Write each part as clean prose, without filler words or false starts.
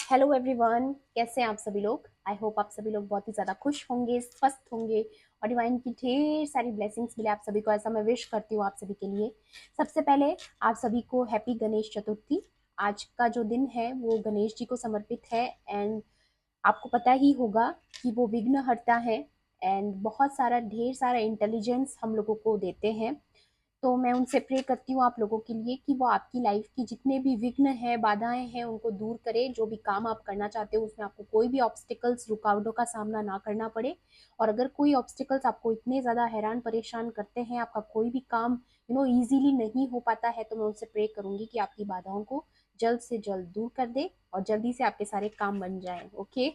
Hello everyone, कैसे हैं आप सभी लोग। आई होप आप सभी लोग बहुत ही ज़्यादा खुश होंगे, स्वस्थ होंगे और डिवाइन की ढेर सारी ब्लेसिंग्स मिले आप सभी को, ऐसा मैं विश करती हूँ आप सभी के लिए। सबसे पहले आप सभी को हैप्पी गणेश चतुर्थी। आज का जो दिन है वो गणेश जी को समर्पित है एंड आपको पता ही होगा कि वो विघ्नहर्ता है एंड बहुत सारा ढेर सारा इंटेलिजेंस हम लोगों को देते हैं। तो मैं उनसे प्रे करती हूँ आप लोगों के लिए कि वो आपकी लाइफ की जितने भी विघ्न है, बाधाएं हैं, उनको दूर करे। जो भी काम आप करना चाहते हो उसमें आपको कोई भी ऑब्स्टिकल्स, रुकावटों का सामना ना करना पड़े। और अगर कोई ऑब्स्टिकल्स आपको इतने ज़्यादा हैरान परेशान करते हैं, आपका कोई भी काम ईजीली नहीं हो पाता है, तो मैं उनसे प्रे करूंगी कि आपकी बाधाओं को जल्द से जल्द दूर कर दे और जल्दी से आपके सारे काम बन जाएं। ओके,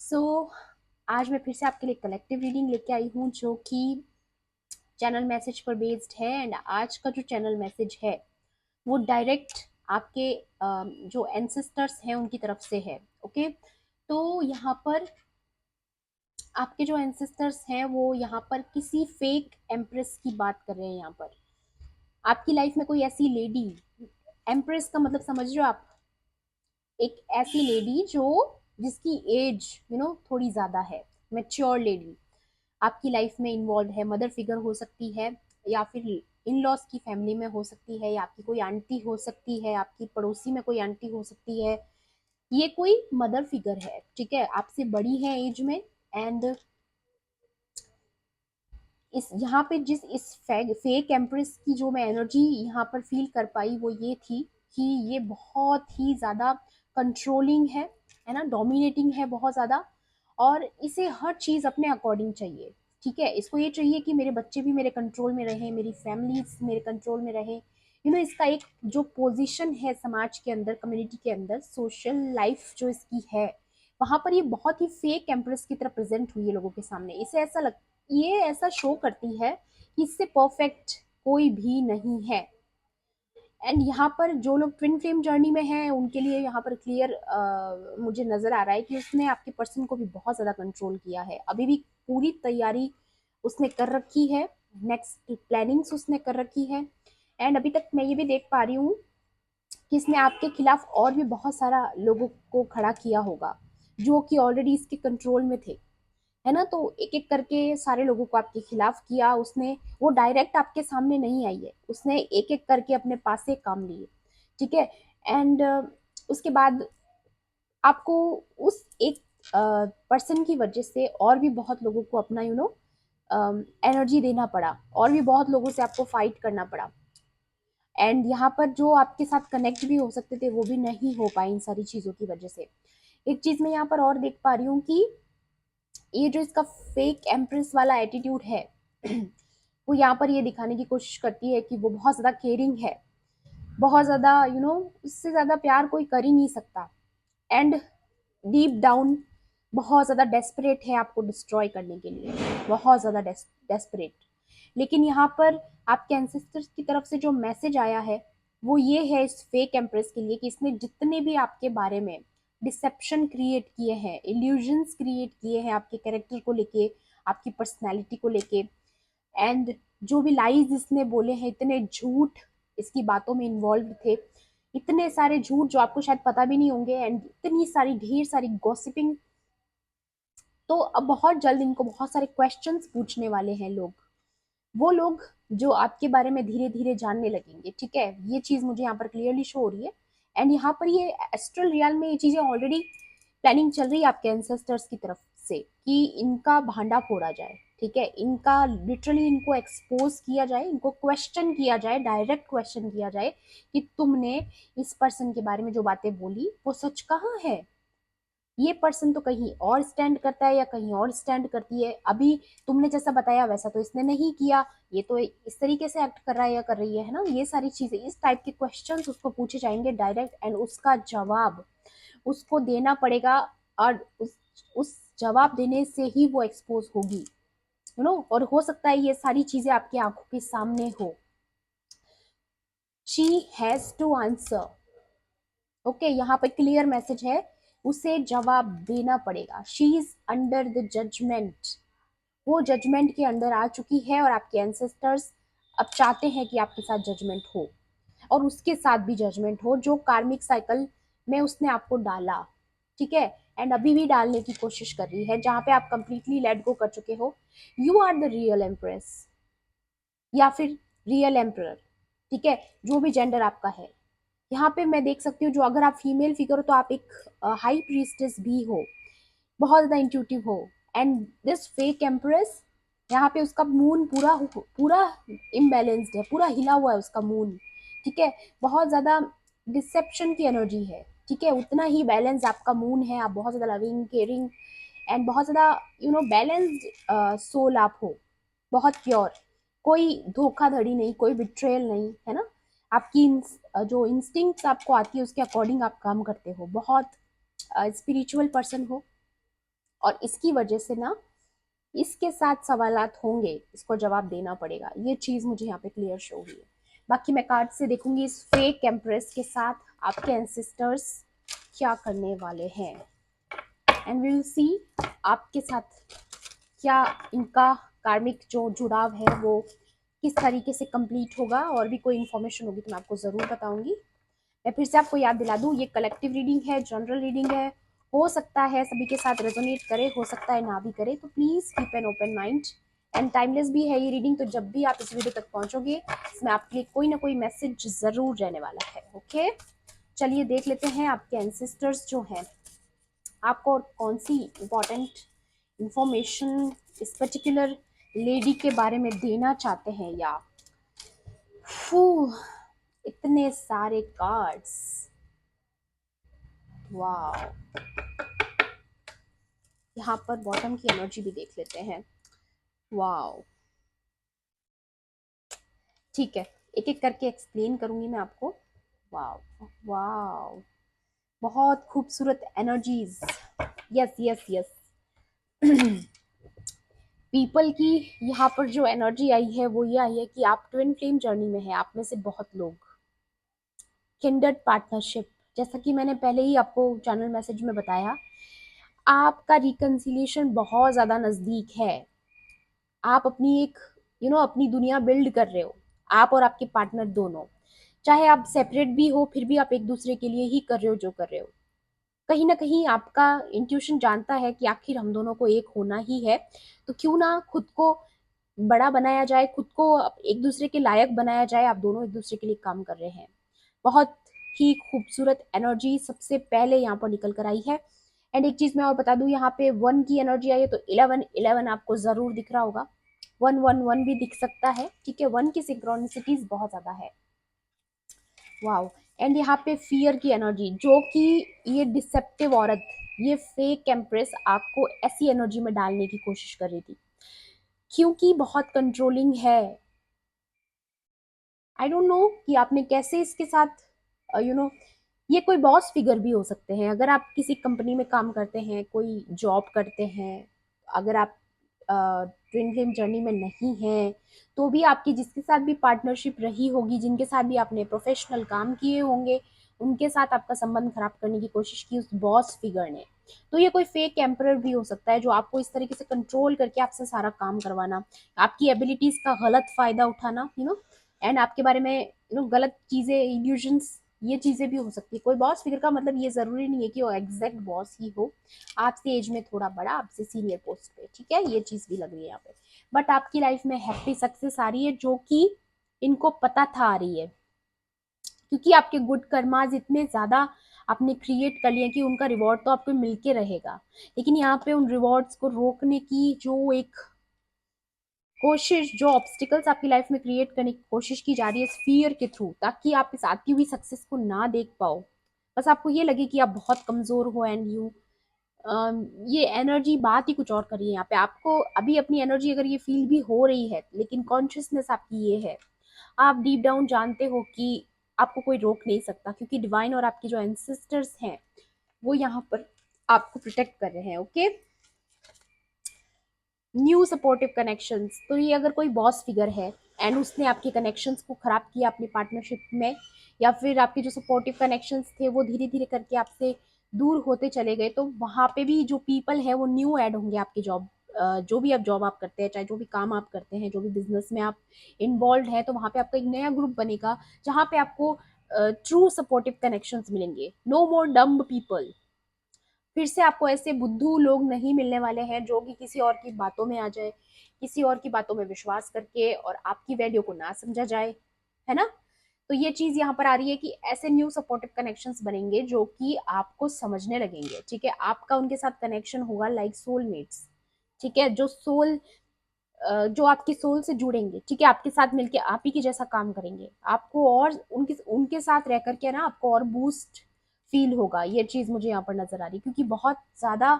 सो आज मैं फिर से आपके लिए कलेक्टिव रीडिंग लेके आई हूँ जो कि चैनल मैसेज पर बेस्ड है। एंड आज का जो चैनल मैसेज है वो डायरेक्ट आपके जो एंसेस्टर्स हैं उनकी तरफ से है। ओके, तो यहाँ पर आपके जो एंसेस्टर्स हैं वो यहाँ पर किसी फेक एम्प्रेस की बात कर रहे हैं। यहाँ पर आपकी लाइफ में कोई ऐसी लेडी, एम्प्रेस का मतलब समझ रहे हो आप, एक ऐसी लेडी जो जिसकी एज थोड़ी ज्यादा है, मेच्योर लेडी आपकी लाइफ में इन्वॉल्व है। मदर फिगर हो सकती है या फिर इन लॉस की फैमिली में हो सकती है, या आपकी कोई आंटी हो सकती है, आपकी पड़ोसी में कोई आंटी हो सकती है। ये कोई मदर फिगर है, ठीक है, आपसे बड़ी है एज में। एंड इस यहाँ पे जिस इस फेक एम्प्रेस की जो मैं एनर्जी यहाँ पर फील कर पाई वो ये थी कि ये बहुत ही ज्यादा कंट्रोलिंग है ना, डोमिनेटिंग है बहुत ज्यादा। और इसे हर चीज अपने अकॉर्डिंग चाहिए, ठीक है। इसको ये चाहिए कि मेरे बच्चे भी मेरे कंट्रोल में रहे, मेरी फैमिली मेरे कंट्रोल में रहे। इसका एक जो पोजीशन है समाज के अंदर, कम्युनिटी के अंदर, सोशल लाइफ जो इसकी है, वहां पर ये बहुत ही फेक एम्प्रेस की तरह प्रेजेंट हुई है लोगों के सामने। इसे ऐसा लग ये ऐसा शो करती है कि इससे परफेक्ट कोई भी नहीं है। एंड यहाँ पर जो लोग ट्विन फ्लेम जर्नी में हैं उनके लिए यहाँ पर क्लियर मुझे नजर आ रहा है कि उसने आपके पर्सन को भी बहुत ज्यादा कंट्रोल किया है। अभी भी पूरी तैयारी उसने कर रखी है, नेक्स्ट प्लानिंग्स उसने कर रखी है। एंड अभी तक मैं ये भी देख पा रही हूँ कि इसने आपके खिलाफ और भी बहुत सारा लोगों को खड़ा किया होगा जो कि ऑलरेडी इसके कंट्रोल में थे, है ना। तो एक एक करके सारे लोगों को आपके खिलाफ किया उसने। वो डायरेक्ट आपके सामने नहीं आई है, उसने एक एक करके अपने पास से काम लिए, ठीक है। एंड उसके बाद आपको उस एक पर्सन की वजह से और भी बहुत लोगों को अपना एनर्जी देना पड़ा, और भी बहुत लोगों से आपको फाइट करना पड़ा। एंड यहाँ पर जो आपके साथ कनेक्ट भी हो सकते थे वो भी नहीं हो पाए इन सारी चीजों की वजह से। एक चीज मैं यहाँ पर और देख पा रही हूँ कि ये जो इसका फेक एम्प्रेस वाला एटीट्यूड है वो यहाँ पर ये दिखाने की कोशिश करती है कि वो बहुत ज्यादा केयरिंग है, बहुत ज्यादा उससे ज्यादा प्यार कोई कर ही नहीं सकता। एंड डीप डाउन बहुत ज्यादा डेस्परेट है आपको डिस्ट्रॉय करने के लिए, बहुत ज्यादा डेस्परेट। लेकिन यहाँ पर आपके एंसेस्टर्स की तरफ से जो मैसेज आया है वो ये है इस फेक एम्प्रेस के लिए कि इसने जितने भी आपके बारे में डिसेप्शन क्रिएट किए हैं, इल्यूजन्स क्रिएट किए हैं आपके कैरेक्टर को लेके, आपकी पर्सनैलिटी को लेके, एंड जो भी लाइज इसने बोले हैं, इतने झूठ इसकी बातों में इन्वॉल्व थे, इतने सारे झूठ जो आपको शायद पता भी नहीं होंगे, एंड इतनी सारी ढेर सारी गॉसिपिंग। तो अब बहुत जल्द इनको बहुत सारे क्वेश्चंस पूछने वाले हैं लोग, वो लोग जो आपके बारे में धीरे धीरे जानने लगेंगे, ठीक है। ये चीज मुझे यहाँ पर क्लियरली शो हो रही है। एंड यहाँ पर ये एस्ट्रल रियल में ये चीजें ऑलरेडी प्लानिंग चल रही है आपके एंसेस्टर्स की तरफ से कि इनका भांडा फोड़ा जाए, ठीक है। इनका लिटरली इनको एक्सपोज किया जाए, इनको क्वेश्चन किया जाए, डायरेक्ट क्वेश्चन किया जाए कि तुमने इस पर्सन के बारे में जो बातें बोली वो सच कहाँ है। ये पर्सन तो कहीं और स्टैंड करता है या कहीं और स्टैंड करती है, अभी तुमने जैसा बताया वैसा तो इसने नहीं किया, ये तो इस तरीके से एक्ट कर रहा है या कर रही है ना। ये सारी चीजें, इस टाइप के क्वेश्चंस उसको पूछे जाएंगे डायरेक्ट, एंड उसका जवाब उसको देना पड़ेगा। और उस जवाब देने से ही वो एक्सपोज होगी, और हो सकता है ये सारी चीजें आपकी आंखों के सामने हो। She has to answer, okay. यहाँ पे क्लियर मैसेज है, उसे जवाब देना पड़ेगा। She is under the judgement, वो जजमेंट के अंदर आ चुकी है और आपके एंसेस्टर्स अब चाहते हैं कि आपके साथ जजमेंट हो, और उसके साथ भी जजमेंट हो जो कार्मिक साइकिल में उसने आपको डाला, ठीक है, एंड अभी भी डालने की कोशिश कर रही है, जहाँ पे आप कंप्लीटली लेट गो कर चुके हो, you are the real empress या फिर रियल एम्परर, ठीक है, जो भी जेंडर आपका है। यहाँ पे मैं देख सकती हूँ, जो अगर आप फीमेल फिगर हो तो आप एक हाई प्रीस्टेस भी हो, बहुत ज्यादा इंट्यूटिव हो, एंड दिस फेक एम्प्रेस, यहाँ पे उसका मून पूरा पूरा इम्बैलेंस्ड है, पूरा हिला हुआ है उसका मून, ठीक है, बहुत ज्यादा डिसेप्शन की एनर्जी है, ठीक है, उतना ही बैलेंस आपका मून है, आप बहुत ज्यादा लविंग केयरिंग एंड बहुत ज्यादा बैलेंस्ड सोल आप हो, बहुत प्योर, कोई धोखाधड़ी नहीं, कोई बिट्रेयल नहीं है ना, आपकी जो इंस्टिंक्ट्स आपको आती है उसके अकॉर्डिंग आप काम करते हो, बहुत स्पिरिचुअल पर्सन हो, और इसकी वजह से ना इसके साथ सवालात होंगे, इसको जवाब देना पड़ेगा, ये चीज मुझे यहाँ पे क्लियर शो हुई है। बाकी मैं कार्ड से देखूंगी इस फेक एम्प्रेस के साथ आपके एंसेस्टर्स क्या करने वाले हैं, एंड वी विल सी आपके साथ क्या इनका कार्मिक जो जुड़ाव है वो किस तरीके से कंप्लीट होगा, और भी कोई इन्फॉर्मेशन होगी तो मैं आपको जरूर बताऊंगी। मैं फिर से आपको याद दिला दूं, ये कलेक्टिव रीडिंग है, जनरल रीडिंग है, हो सकता है सभी के साथ रेजोनेट करे, हो सकता है ना भी करे, तो please keep an open mind, and timeless भी है ये रीडिंग, तो जब भी आप इस वीडियो तक पहुंचोगे इसमें आपके लिए कोई ना कोई मैसेज जरूर रहने वाला है। ओके, चलिए देख लेते हैं आपके एंसेस्टर्स जो हैं आपको और कौन सी इंपॉर्टेंट इंफॉर्मेशन इस पर्टिकुलर लेडी के बारे में देना चाहते हैं, या फू इतने सारे कार्ड्स, वाह, यहाँ पर बॉटम की एनर्जी भी देख लेते हैं, वाह, ठीक है, एक एक करके एक्सप्लेन करूंगी मैं आपको, वाह वाह, बहुत खूबसूरत energies, yes yes yes, people की यहाँ पर जो एनर्जी आई है वो ये आई है कि आप ट्विन फ्लेम जर्नी में है, आप में से बहुत लोग किंडर्ड पार्टनरशिप, जैसा कि मैंने पहले ही आपको चैनल मैसेज में बताया, आपका रिकंसिलिएशन बहुत ज्यादा नजदीक है, आप अपनी एक अपनी दुनिया बिल्ड कर रहे हो, आप और आपके पार्टनर दोनों, चाहे आप सेपरेट भी हो फिर भी आप एक दूसरे के लिए ही कर रहे हो जो कर रहे हो, कहीं ना कहीं आपका इंट्यूशन जानता है कि आखिर हम दोनों को एक होना ही है, तो क्यों ना खुद को बड़ा बनाया जाए, खुद को एक दूसरे के लायक बनाया जाए, आप दोनों एक दूसरे के लिए काम कर रहे हैं, बहुत ही खूबसूरत एनर्जी सबसे पहले यहाँ पर निकल कर आई है। एंड एक चीज मैं और बता दूं, यहाँ पे 1 की एनर्जी आई है, तो 11 आपको जरूर दिख रहा होगा, 111 भी दिख सकता है, ठीक है, 1 की सिंक्रोनिसिटीज बहुत ज्यादा है, वाओ, एंड यहाँ पे फियर की एनर्जी, जो कि ये डिसेप्टिव औरत, ये फेक एम्प्रेस आपको ऐसी एनर्जी में डालने की कोशिश कर रही थी, क्योंकि बहुत कंट्रोलिंग है, आई डोंट नो कि आपने कैसे इसके साथ ये कोई बॉस फिगर भी हो सकते हैं, अगर आप किसी कंपनी में काम करते हैं, कोई जॉब करते हैं, अगर आप ट्विन फ्लेम जर्नी में नहीं हैं, तो भी आपकी जिसके साथ भी पार्टनरशिप रही होगी, जिनके साथ भी आपने प्रोफेशनल काम किए होंगे, उनके साथ आपका संबंध खराब करने की कोशिश की उस बॉस फिगर ने, तो ये कोई फेक एम्परर भी हो सकता है, जो आपको इस तरीके से कंट्रोल करके आपसे सारा काम करवाना, आपकी एबिलिटीज का गलत फायदा उठाना, एंड आपके बारे में गलत चीजें, इल्यूजन्स, ये चीजें भी हो सकती है, कोई बॉस फिगर का मतलब ये जरूरी नहीं है कि वो एग्जैक्ट बॉस ही हो, आपसे एज में थोड़ा बड़ा, आपसे सीनियर पोस्ट पे, ठीक है, ये चीज भी लग रही है यहाँ पे, बट आपकी लाइफ में हैप्पी सक्सेस आ रही है, जो कि इनको पता था आ रही है, क्योंकि आपके गुड कर्माज इतने ज्यादा आपने क्रिएट कर लिए कि उनका रिवॉर्ड तो आपको मिलके रहेगा, लेकिन यहाँ पे उन रिवॉर्ड्स को रोकने की जो एक कोशिश, जो ऑब्स्टिकल्स आपकी लाइफ में क्रिएट करने की कोशिश की जा रही है फियर के थ्रू, ताकि आप इस आती हुई सक्सेस को ना देख पाओ, बस आपको ये लगे कि आप बहुत कमजोर हो, एंड ये एनर्जी बात ही कुछ और कर रही है यहाँ पे, आपको अभी अपनी एनर्जी अगर ये फील भी हो रही है, लेकिन कॉन्शियसनेस आपकी ये है, आप डीप डाउन जानते हो कि आपको कोई रोक नहीं सकता, क्योंकि डिवाइन और आपके जो एंसेस्टर्स हैं वो यहाँ पर आपको प्रोटेक्ट कर रहे हैं। ओके, न्यू सपोर्टिव कनेक्शंस, तो ये अगर कोई बॉस फिगर है एंड उसने आपके कनेक्शंस को खराब किया अपनी पार्टनरशिप में, या फिर आपके जो सपोर्टिव कनेक्शंस थे वो धीरे धीरे करके आपसे दूर होते चले गए, तो वहां पे भी जो पीपल है वो न्यू ऐड होंगे आपकी जॉब, जो भी आप जॉब आप करते हैं, चाहे जो भी काम आप करते हैं, जो भी बिजनेस में आप इन्वॉल्व है, तो वहां पे आपका एक नया ग्रुप बनेगा, जहाँ पे आपको ट्रू सपोर्टिव कनेक्शंस मिलेंगे, नो मोर डम्ब पीपल। फिर से आपको ऐसे बुद्धू लोग नहीं मिलने वाले हैं जो कि किसी और की बातों में आ जाए, किसी और की बातों में विश्वास करके और आपकी वैल्यू को ना समझा जाए, है ना। तो ये चीज यहाँ पर आ रही है कि ऐसे न्यू सपोर्टिव कनेक्शंस बनेंगे जो कि आपको समझने लगेंगे, ठीक है। आपका उनके साथ कनेक्शन होगा लाइक सोलमेट्स, ठीक है, जो सोल, जो आपकी सोल से जुड़ेंगे, ठीक है, आपके साथ मिलके आप ही की जैसा काम करेंगे, आपको और उनके उनके साथ रह करके ना आपको और बूस्ट फील होगा। ये चीज मुझे यहाँ पर नजर आ रही है, क्योंकि बहुत ज्यादा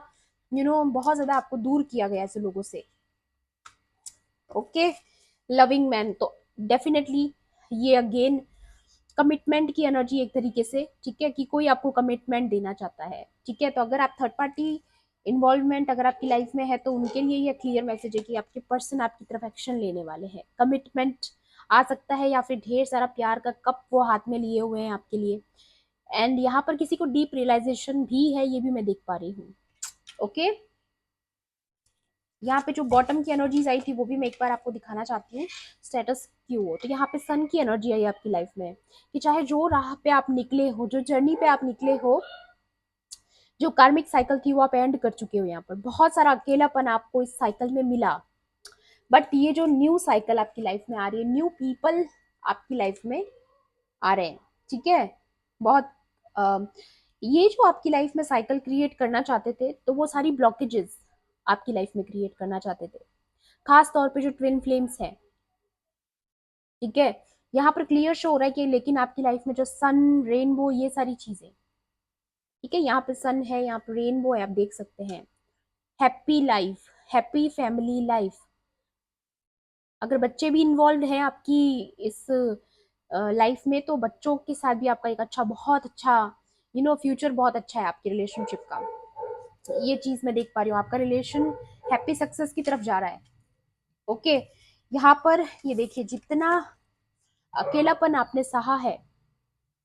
बहुत ज्यादा आपको दूर किया गया ऐसे लोगों से। ओके, लविंग मैन तो डेफिनेटली ये अगेन कमिटमेंट की एनर्जी एक तरीके से, ठीक है, कि कोई आपको कमिटमेंट देना चाहता है, ठीक है। तो अगर आप थर्ड पार्टी इन्वॉल्वमेंट अगर आपकी लाइफ में है तो उनके लिए ये क्लियर मैसेज है कि आपके पर्सन आपकी तरफ एक्शन लेने वाले हैं, कमिटमेंट आ सकता है या फिर ढेर सारा प्यार का कप वो हाथ में लिए हुए हैं आपके लिए। एंड यहाँ पर किसी को डीप रियलाइजेशन भी है, ये भी मैं देख पा रही हूँ। ओके, यहाँ पे जो बॉटम की एनर्जीज आई थी वो भी मैं एक बार आपको दिखाना चाहती हूँ, स्टेटस क्यू। तो यहाँ पे सन की एनर्जी आई आपकी लाइफ में, कि चाहे जो राह पे आप निकले हो, जो जर्नी पे आप निकले हो, जो कार्मिक साइकिल थी वो आप एंड कर चुके हो। यहाँ पर बहुत सारा अकेलापन आपको इस साइकिल में मिला, बट ये जो न्यू साइकिल आपकी लाइफ में आ रही है, न्यू पीपल आपकी लाइफ में आ रहे हैं, ठीक है। बहुत अ, ये जो आपकी लाइफ में साइकिल क्रिएट करना चाहते थे, तो वो सारी ब्लॉकेजेस आपकी लाइफ में क्रिएट करना चाहते थे, खास तौर पे जो ट्विन फ्लेम्स है, ठीक है। यहाँ पर क्लियर शो हो रहा है कि लेकिन आपकी लाइफ में जो सन, रेनबो, ये सारी चीजें, ठीक है, यहाँ पे सन है, यहाँ पे रेनबो है, आप देख सकते हैं। Happy life, happy family life. अगर बच्चे भी इन्वॉल्व हैं आपकी इस लाइफ में, तो बच्चों के साथ भी आपका एक अच्छा, बहुत अच्छा फ्यूचर बहुत अच्छा है आपके रिलेशनशिप का। ये चीज मैं देख पा रही हूँ, आपका रिलेशन हैप्पी सक्सेस की तरफ जा रहा है। ओके, यहाँ पर ये देखिए, जितना अकेलापन आपने सहा है,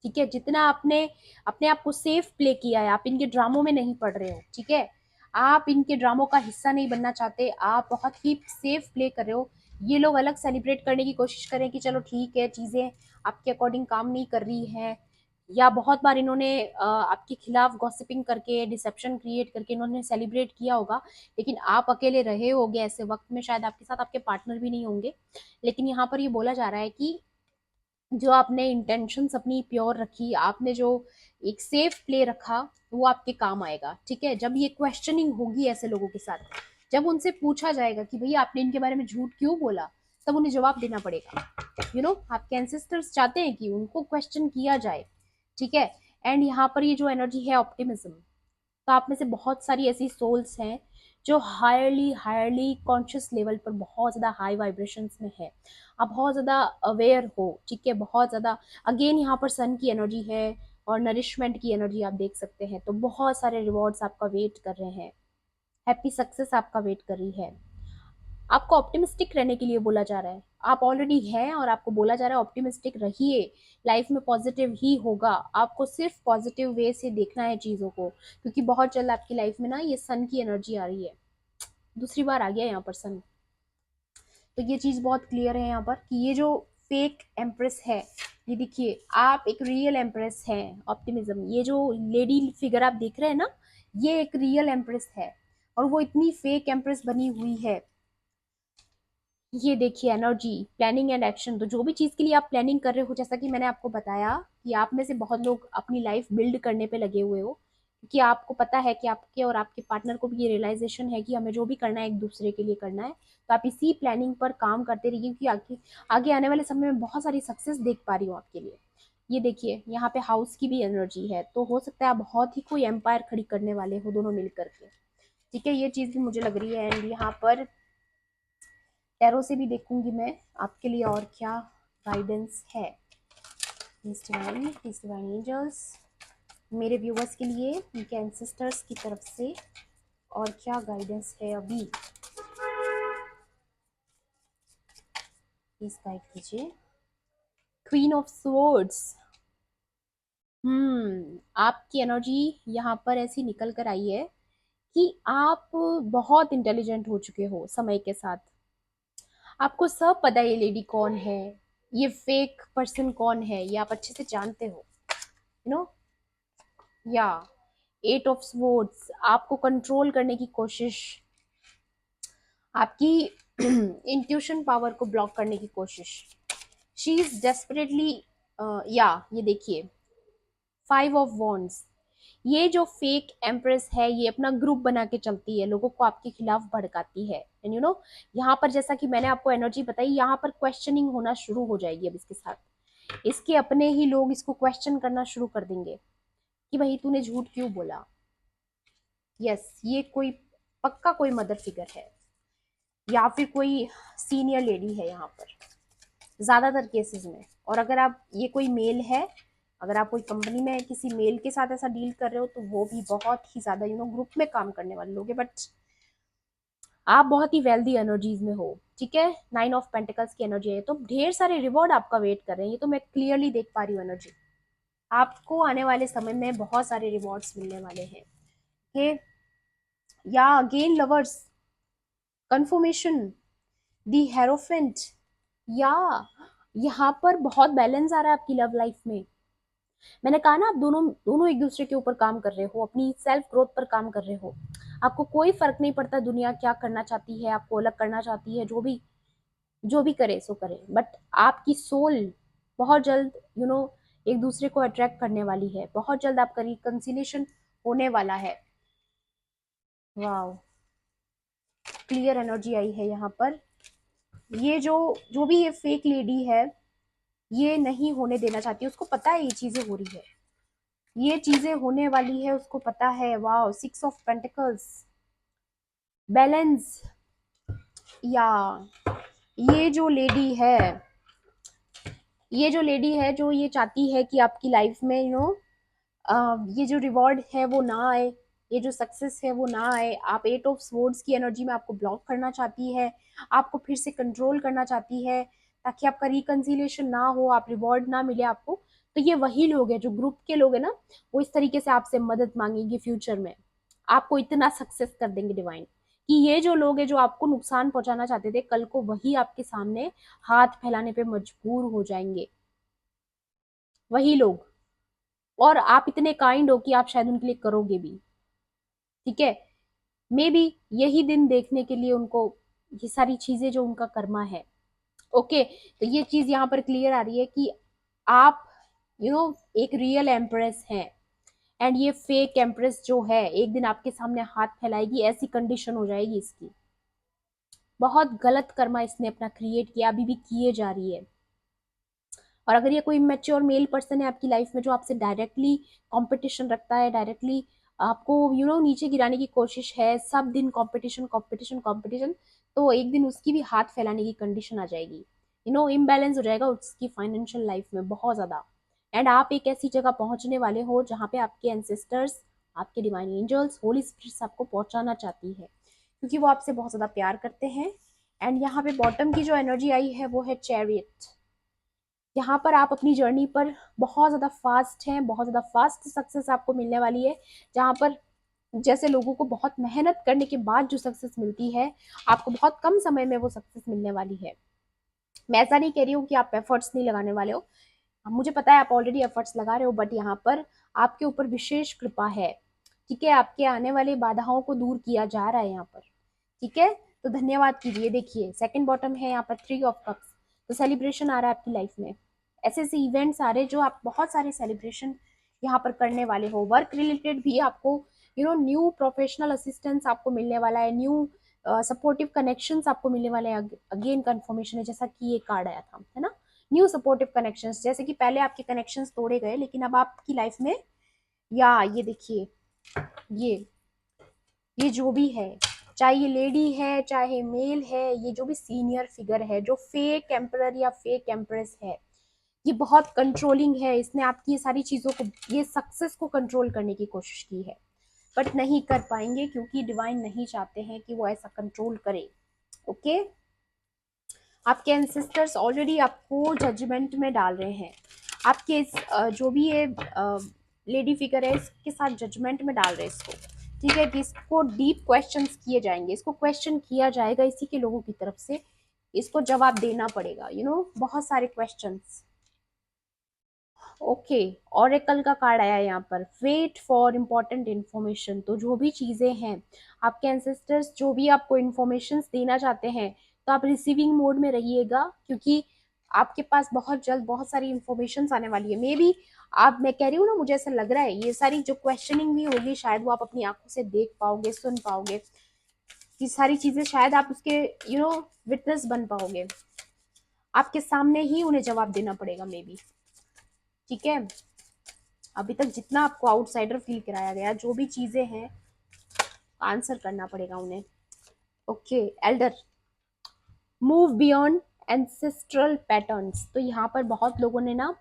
ठीक है, जितना आपने अपने आप को सेफ प्ले किया है, आप इनके ड्रामों में नहीं पड़ रहे हो, ठीक है, आप इनके ड्रामों का हिस्सा नहीं बनना चाहते, आप बहुत ही सेफ प्ले कर रहे हो। ये लोग अलग सेलिब्रेट करने की कोशिश करें कि चलो ठीक है, चीजें आपके अकॉर्डिंग काम नहीं कर रही हैं, या बहुत बार इन्होंने आपके खिलाफ गॉसिपिंग करके, डिसेप्शन क्रिएट करके इन्होंने सेलिब्रेट किया होगा, लेकिन आप अकेले रहे होगे ऐसे वक्त में, शायद आपके साथ आपके पार्टनर भी नहीं होंगे। लेकिन यहाँ पर ये बोला जा रहा है कि जो आपने इंटेंशंस अपनी प्योर रखी, आपने जो एक सेफ प्ले रखा, वो आपके काम आएगा, ठीक है। जब ये क्वेश्चनिंग होगी ऐसे लोगों के साथ, जब उनसे पूछा जाएगा कि भैया आपने इनके बारे में झूठ क्यों बोला, तब उन्हें जवाब देना पड़ेगा। आपके एंसेस्टर्स चाहते हैं कि उनको क्वेश्चन किया जाए, ठीक है। एंड यहाँ पर ये जो एनर्जी है ऑप्टिमिज्म, तो आप में से बहुत सारी ऐसी सोल्स हैं जो हायरली हायरली कॉन्शियस लेवल पर बहुत ज़्यादा हाई वाइब्रेशंस में है। आप बहुत ज़्यादा अवेयर हो, ठीक है, बहुत ज़्यादा। अगेन यहाँ पर सन की एनर्जी है और नरिशमेंट की एनर्जी आप देख सकते हैं, तो बहुत सारे रिवॉर्ड्स आपका वेट कर रहे हैं, हैप्पी सक्सेस आपका वेट कर रही है। आपको ऑप्टिमिस्टिक रहने के लिए बोला जा रहा है, आप ऑलरेडी हैं और आपको बोला जा रहा है ऑप्टिमिस्टिक रहिए, लाइफ में पॉजिटिव ही होगा, आपको सिर्फ पॉजिटिव वे से देखना है चीज़ों को, क्योंकि बहुत जल्द आपकी लाइफ में ना ये सन की एनर्जी आ रही है, दूसरी बार आ गया यहाँ पर सन। तो ये चीज़ बहुत क्लियर है यहाँ पर कि ये जो फेक एम्प्रेस है, ये देखिए, आप एक रियल एम्प्रेस हैं। ऑप्टिमिज्म, ये जो लेडी फिगर आप देख रहे हैं ना, ये एक रियल एम्प्रेस है, और वो इतनी फेक एम्प्रेस बनी हुई है। ये देखिए एनर्जी, प्लानिंग एंड एक्शन, तो जो भी चीज़ के लिए आप प्लानिंग कर रहे हो, जैसा कि मैंने आपको बताया कि आप में से बहुत लोग अपनी लाइफ बिल्ड करने पे लगे हुए हो, क्योंकि आपको पता है कि आपके और आपके पार्टनर को भी ये रियलाइजेशन है कि हमें जो भी करना है एक दूसरे के लिए करना है। तो आप इसी प्लानिंग पर काम करते रहिए, क्योंकि आगे आगे आने वाले समय में बहुत सारी सक्सेस देख पा रही हूँ आपके लिए। ये देखिए, यहाँ पे हाउस की भी एनर्जी है, तो हो सकता है आप बहुत ही कोई एम्पायर खड़ी करने वाले हो दोनों मिल करके, ठीक है, ये चीज़ भी मुझे लग रही है। एंड यहाँ पर टैरो से भी देखूंगी मैं आपके लिए और क्या गाइडेंस है। प्लीज डिवाइन एंजल्स, मेरे व्यूवर्स के लिए उनके एंसेस्टर्स की तरफ से और क्या गाइडेंस है अभी, प्लीज गाइड कीजिए। क्वीन ऑफ स्वॉर्ड्स, आपकी एनर्जी यहाँ पर ऐसी निकल कर आई है कि आप बहुत इंटेलिजेंट हो चुके हो समय के साथ, आपको सब पता है ये लेडी कौन है, ये फेक पर्सन कौन है ये आप अच्छे से जानते हो, यू नो। या 8 ऑफ स्वॉर्ड्स, आपको कंट्रोल करने की कोशिश, आपकी इंट्यूशन पावर को ब्लॉक करने की कोशिश। शी इज डेस्परेटली, या ये देखिए 5 ऑफ वॉन्ड्स, ये जो फेक एम्प्रेस है ये अपना ग्रुप बना के चलती है, लोगों को आपके खिलाफ भड़काती है, एंड यू नो यहाँ पर जैसा कि मैंने आपको एनर्जी बताई, यहाँ पर क्वेश्चनिंग होना शुरू हो जाएगी अब इसके साथ। इसके अपने ही लोग इसको क्वेश्चन करना शुरू कर देंगे कि भाई तूने झूठ क्यों बोला। यस, ये कोई पक्का कोई मदर फिगर है या फिर कोई सीनियर लेडी है यहाँ पर ज्यादातर केसेस में। और अगर आप ये कोई मेल है, अगर आप कोई कंपनी में किसी मेल के साथ ऐसा डील कर रहे हो तो वो भी बहुत ही ज्यादा ग्रुप में काम करने वाले लोग हैं, बट आप बहुत ही वेल्दी एनर्जीज में हो, ठीक है। 9 ऑफ पेंटिकल्स की एनर्जी है, तो ढेर सारे रिवॉर्ड आपका वेट कर रहे हैं, ये तो मैं क्लियरली देख पा रही हूँ एनर्जी। आपको आने वाले समय में बहुत सारे रिवॉर्ड्स मिलने वाले हैं कि, या अगेन लवर्स, कंफर्मेशन, दी हेरोफेंट, या यहाँ पर बहुत बैलेंस आ रहा है आपकी लव लाइफ में। मैंने कहा ना, आप दोनों दोनों एक दूसरे के ऊपर काम कर रहे हो, अपनी सेल्फ ग्रोथ पर काम कर रहे हो। आपको कोई फर्क नहीं पड़ता दुनिया क्या करना चाहती है, आपको अलग करना चाहती है, जो भी करे सो करे, बट आपकी सोल बहुत जल्द एक दूसरे को अट्रैक्ट करने वाली है, बहुत जल्द आपका रिकंसिलिएशन होने वाला है। वाओ, क्लियर एनर्जी आई है यहाँ पर। ये जो जो भी ये फेक लेडी है ये नहीं होने देना चाहती, उसको पता है ये चीजें हो रही है, ये चीजें होने वाली है, उसको पता है। Wow, 6 of pentacles, balance. या ये जो लेडी है, ये जो लेडी है जो ये चाहती है कि आपकी लाइफ में ये जो रिवॉर्ड है वो ना आए, ये जो सक्सेस है वो ना आए। आप 8 ऑफ स्वॉर्ड्स की एनर्जी में आपको ब्लॉक करना चाहती है, आपको फिर से कंट्रोल करना चाहती है ताकि आपका रिकंसिलिएशन ना हो, आप रिवॉर्ड ना मिले आपको। तो ये वही लोग हैं जो ग्रुप के लोग हैं ना, वो इस तरीके से आपसे मदद मांगेंगे फ्यूचर में, आपको इतना सक्सेस कर देंगे डिवाइन कि ये जो लोग हैं जो आपको नुकसान पहुंचाना चाहते थे, कल को वही आपके सामने हाथ फैलाने पे मजबूर हो जाएंगे, वही लोग। और आप इतने काइंड हो कि आप शायद उनके लिए करोगे भी, ठीक है। मे बी यही दिन देखने के लिए उनको ये सारी चीजें जो उनका कर्मा है। ओके, तो ये चीज यहाँ पर क्लियर आ रही है कि आप एक रियल एम्प्रेस हैं, एंड ये फेक एम्प्रेस जो है एक दिन आपके सामने हाथ फैलाएगी, ऐसी कंडीशन हो जाएगी इसकी। बहुत गलत कर्मा इसने अपना क्रिएट किया, अभी भी किए जा रही है। और अगर ये कोई मैच्योर मेल पर्सन है आपकी लाइफ में जो आपसे डायरेक्टली कंपटीशन रखता है, डायरेक्टली आपको नीचे गिराने की कोशिश है, सब दिन कंपटीशन कंपटीशन कंपटीशन, तो एक दिन उसकी भी हाथ फैलाने की कंडीशन आ जाएगी, इम्बैलेंस हो जाएगा उसकी फाइनेंशियल लाइफ में बहुत ज्यादा। एंड आप एक ऐसी जगह पहुंचने वाले हो जहाँ पे आपके एंसेस्टर्स, आपके डिवाइन एंजल्स, होली स्पिरिट्स आपको पहुंचाना चाहती है, क्योंकि वो आपसे बहुत ज्यादा प्यार करते हैं। एंड यहाँ पे बॉटम की जो एनर्जी आई है वो है चैरियट। यहाँ पर आप अपनी जर्नी पर बहुत ज़्यादा फास्ट हैं, बहुत ज़्यादा फास्ट सक्सेस आपको मिलने वाली है, जहाँ पर जैसे लोगों को बहुत मेहनत करने के बाद जो सक्सेस मिलती है, आपको बहुत कम समय में वो सक्सेस मिलने वाली है। मैं ऐसा नहीं कह रही हूँ कि आप एफर्ट्स नहीं लगाने वाले हो, मुझे पता है आप ऑलरेडी एफर्ट्स लगा रहे हो, बट यहाँ पर आपके ऊपर विशेष कृपा है, ठीक है। आपके आने वाली बाधाओं को दूर किया जा रहा है यहाँ पर, ठीक है। तो धन्यवाद कीजिए। देखिए सेकंड बॉटम है यहाँ पर 3 ऑफ कप्स, तो सेलिब्रेशन आ रहा है आपकी लाइफ में, ऐसे ऐसे इवेंट्स आ रहे हैं जो आप बहुत सारे सेलिब्रेशन यहाँ पर करने वाले हो। वर्क रिलेटेड भी आपको न्यू प्रोफेशनल असिस्टेंस आपको मिलने वाला है, न्यू सपोर्टिव कनेक्शंस आपको मिलने वाले हैं। अगेन कंफर्मेशन है, जैसा कि ये कार्ड आया था, है ना, न्यू सपोर्टिव कनेक्शंस। जैसे कि पहले आपके कनेक्शंस तोड़े गए, लेकिन अब आपकी लाइफ में, या ये देखिए, ये ये जो भी है, चाहे ये लेडी है चाहे मेल है, ये जो भी सीनियर फिगर है जो फेक एम्परर या फेक एम्प्रेस है, ये बहुत कंट्रोलिंग है। इसने आपकी ये सारी चीजों को, ये सक्सेस को कंट्रोल करने की कोशिश की है, बट नहीं कर पाएंगे क्योंकि डिवाइन नहीं चाहते हैं कि वो ऐसा कंट्रोल करे। ओके, आपके एंसेस्टर्स ऑलरेडी आपको जजमेंट में डाल रहे हैं, आपके जो भी ये लेडी फिगर है इसके साथ जजमेंट में डाल रहे हैं इसको, ठीक है। कि इसको डीप क्वेश्चंस किए जाएंगे, इसको क्वेश्चन किया जाएगा इसी के लोगों की तरफ से इसको जवाब देना पड़ेगा, बहुत सारे क्वेश्चंस। ओके, ऑरेकल का कार्ड आया यहाँ पर, वेट फॉर इम्पोर्टेंट इन्फॉर्मेशन। तो जो भी चीजें हैं, आपके एंसेस्टर्स जो भी आपको इन्फॉर्मेशन देना चाहते हैं, तो आप रिसीविंग मोड में रहिएगा, क्योंकि आपके पास बहुत जल्द बहुत सारी इन्फॉर्मेशन आने वाली है। मे बी आप, मैं कह रही हूँ ना, मुझे ऐसा लग रहा है ये सारी जो क्वेश्चनिंग भी होगी, शायद वो आप अपनी आंखों से देख पाओगे, सुन पाओगे, ये सारी चीजें शायद आप उसके विटनेस बन पाओगे। आपके सामने ही उन्हें जवाब देना पड़ेगा मे बी। ठीक है, अभी तक जितना आपको आउटसाइडर फील कराया गया, जो भी चीजें हैं, आंसर करना पड़ेगा उन्हें। Okay, Elder, move beyond ancestral patterns. तो यहाँ पर बहुत लोगों ने ना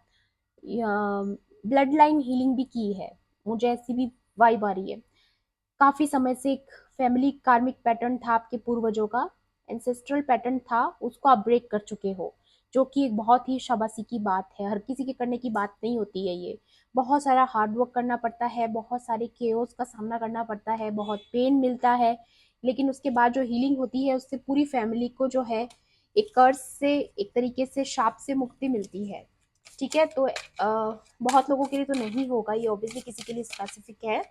ब्लड लाइन हीलिंग भी की है, मुझे ऐसी भी वाइब आ रही है। काफी समय से एक फैमिली कार्मिक पैटर्न था आपके पूर्वजों का, एंसेस्ट्रल पैटर्न था, उसको आप ब्रेक कर चुके हो, जो कि एक बहुत ही शाबाशी की बात है। हर किसी के करने की बात नहीं होती है ये। बहुत सारा हार्ड वर्क करना पड़ता है, बहुत सारे केओस का सामना करना पड़ता है, बहुत पेन मिलता है, लेकिन उसके बाद जो हीलिंग होती है, उससे पूरी फैमिली को जो है एक कर्ज से, एक तरीके से शाप से मुक्ति मिलती है। ठीक है, तो बहुत लोगों के लिए तो नहीं होगा ये, ऑब्वियसली किसी के लिए स्पेसिफिक है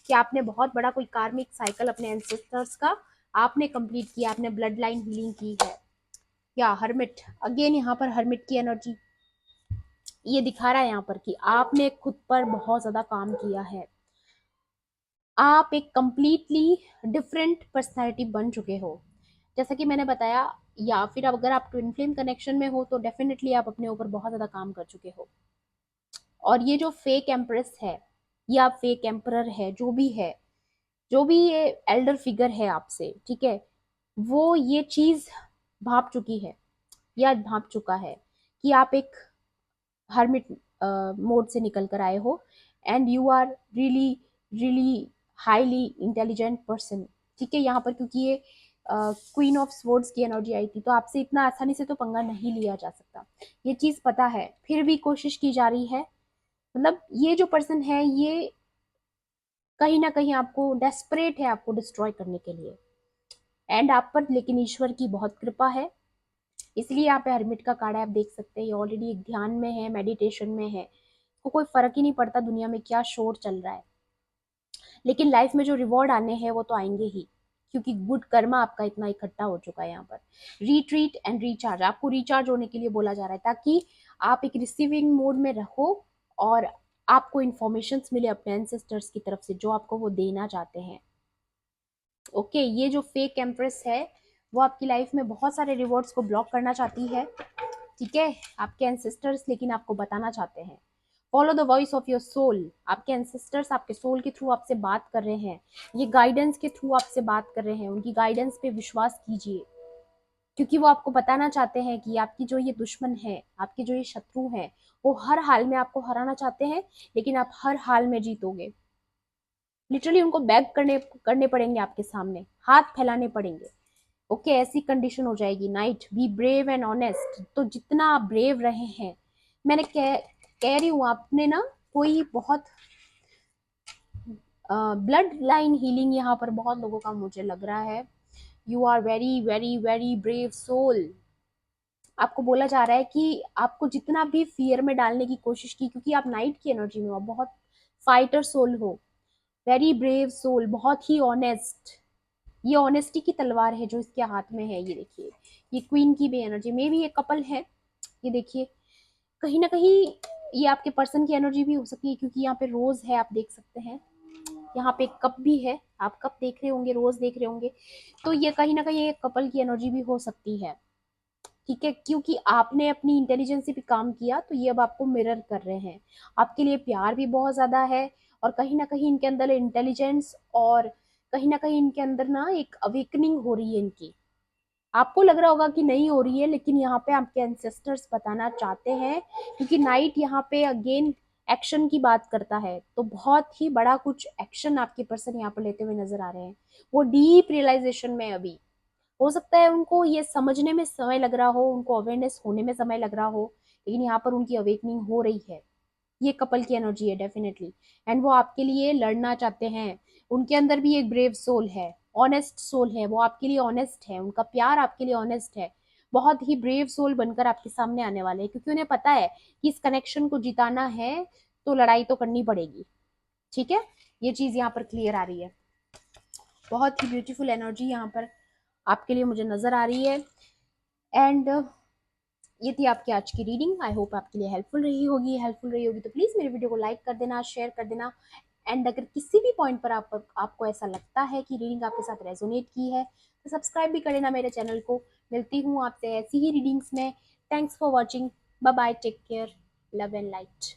कि आपने बहुत बड़ा कोई कार्मिक साइकिल अपने एंसेस्टर्स का आपने कंप्लीट किया, आपने ब्लड लाइन हीलिंग की है। या हर्मिट, अगेन यहाँ पर हर्मिट की एनर्जी ये दिखा रहा है यहाँ पर कि आपने खुद पर बहुत ज्यादा काम किया है, आप एक कंप्लीटली डिफरेंट पर्सनैलिटी बन चुके हो, जैसा कि मैंने बताया। या फिर अगर आप ट्विन फ्लेम कनेक्शन में हो तो डेफिनेटली आप अपने ऊपर बहुत ज्यादा काम कर चुके हो। और ये जो फेक एम्प्रेस है या फेक एम्परर है, जो भी है, जो भी ये एल्डर फिगर है आपसे, ठीक है, वो ये चीज भाप चुकी है या भाप चुका है कि आप एक हर्मिट मोड से निकल कर आए हो, and you are really really highly intelligent person. ठीक है, यहाँ पर क्योंकि ये क्वीन ऑफ स्वर्ड्स की एनर्जी आई थी, तो आपसे इतना आसानी से तो पंगा नहीं लिया जा सकता, ये चीज पता है, फिर भी कोशिश की जा रही है। मतलब ये जो पर्सन है, ये कहीं ना कहीं आपको डेस्परेट है आपको डिस्ट्रॉय करने के लिए, एंड आप पर लेकिन ईश्वर की बहुत कृपा है। इसलिए यहाँ पे हर्मिट का कार्ड है, आप देख सकते हैं, ये ऑलरेडी एक ध्यान में है, मेडिटेशन में है, को कोई फर्क ही नहीं पड़ता दुनिया में क्या शोर चल रहा है, लेकिन लाइफ में जो रिवॉर्ड आने हैं वो तो आएंगे ही, क्योंकि गुड कर्मा आपका इतना इकट्ठा हो चुका है। यहाँ पर रिट्रीट एंड रिचार्ज, आपको रिचार्ज होने के लिए बोला जा रहा है, ताकि आप एक रिसीविंग मोड में रहो और आपको इंफॉर्मेशन मिले अपने एंसेस्टर्स की तरफ से, जो आपको वो देना चाहते हैं। ओके, ये जो फेक एम्प्रेस है, वो आपकी लाइफ में बहुत सारे रिवॉर्ड्स को ब्लॉक करना चाहती है। ठीक है, आपके एंसेस्टर्स लेकिन आपको बताना चाहते हैं, follow the voice of your soul. आपके एंसेस्टर्स आपके सोल के थ्रू आपसे बात कर रहे हैं, ये गाइडेंस के थ्रू आपसे बात कर रहे हैं, उनकी गाइडेंस पे विश्वास कीजिए, क्योंकि वो आपको बताना चाहते हैं कि आपकी जो ये दुश्मन है, आपके जो ये शत्रु हैं, वो हर हाल में आपको हराना चाहते हैं, लेकिन आप हर हाल में जीतोगे। लिटरली उनको बैग करने करने पड़ेंगे, आपके सामने हाथ फैलाने पड़ेंगे। ओके, ऐसी कंडीशन हो जाएगी। Night, be brave and honest. तो जितना आप ब्रेव रहे हैं, मैंने कह रही हूँ, आपने ना कोई बहुत ब्लड लाइन हीलिंग यहाँ पर बहुत लोगों का मुझे लग रहा है। You are very very very brave soul. आपको बोला जा रहा है कि आपको जितना भी फियर में डालने की कोशिश की, क्योंकि आप नाइट की एनर्जी में हो, बहुत फाइटर सोल हो, वेरी ब्रेव सोल, बहुत ही ऑनेस्ट। ये ऑनेस्टी की तलवार है जो इसके हाथ में है, ये देखिए, ये क्वीन की भी एनर्जी में भी, ये कपल है, ये देखिए, कहीं ना कहीं ये आपके पर्सन की एनर्जी भी हो सकती है, क्योंकि यहाँ पे रोज है, आप देख सकते हैं, यहाँ पे एक कप भी है, आप कप देख रहे होंगे, रोज देख रहे होंगे, तो ये कहीं ना कहीं एक कपल की एनर्जी भी हो सकती है। ठीक है, क्योंकि आपने अपनी इंटेलिजेंस पे काम किया, तो ये अब आपको मिरर कर रहे हैं, आपके लिए प्यार भी बहुत ज्यादा है, और कहीं ना कहीं इनके अंदर इंटेलिजेंस, और कहीं ना कहीं इनके अंदर ना एक अवेकनिंग हो रही है इनकी। आपको लग रहा होगा कि नहीं हो रही है, लेकिन यहाँ पे आपके एंसेस्टर्स बताना चाहते हैं, क्योंकि नाइट यहाँ पे अगेन एक्शन की बात करता है, तो बहुत ही बड़ा कुछ एक्शन आपके पर्सन यहाँ पर लेते हुए नजर आ रहे हैं। वो डीप रियलाइजेशन में अभी, हो सकता है उनको ये समझने में समय लग रहा हो, उनको अवेयरनेस होने में समय लग रहा हो, लेकिन यहाँ पर उनकी अवेकनिंग हो रही है। ये कपल की एनर्जी है डेफिनेटली, एंड वो आपके लिए लड़ना चाहते हैं। उनके अंदर भी एक ब्रेव सोल है, ऑनेस्ट सोल है, वो आपके लिए ऑनेस्ट है, उनका प्यार आपके लिए ऑनेस्ट है, बहुत ही ब्रेव सोल बनकर आपके सामने आने वाले हैं, क्योंकि उन्हें पता है कि इस कनेक्शन को जिताना है तो लड़ाई तो करनी पड़ेगी। ठीक है, ये चीज यहाँ पर क्लियर आ रही है। बहुत ही ब्यूटीफुल एनर्जी यहाँ पर आपके लिए मुझे नजर आ रही है। एंड ये थी आपकी आज की रीडिंग। आई होप आपके लिए हेल्पफुल रही होगी तो प्लीज मेरे वीडियो को लाइक कर देना, शेयर कर देना। एंड अगर किसी भी पॉइंट पर आपको ऐसा लगता है कि रीडिंग आपके साथ रेजोनेट की है तो सब्सक्राइब भी कर लेना मेरे चैनल को। मिलती हूँ आपसे ऐसी ही रीडिंग्स में। Thanks for watching. Bye bye, take care, love and light.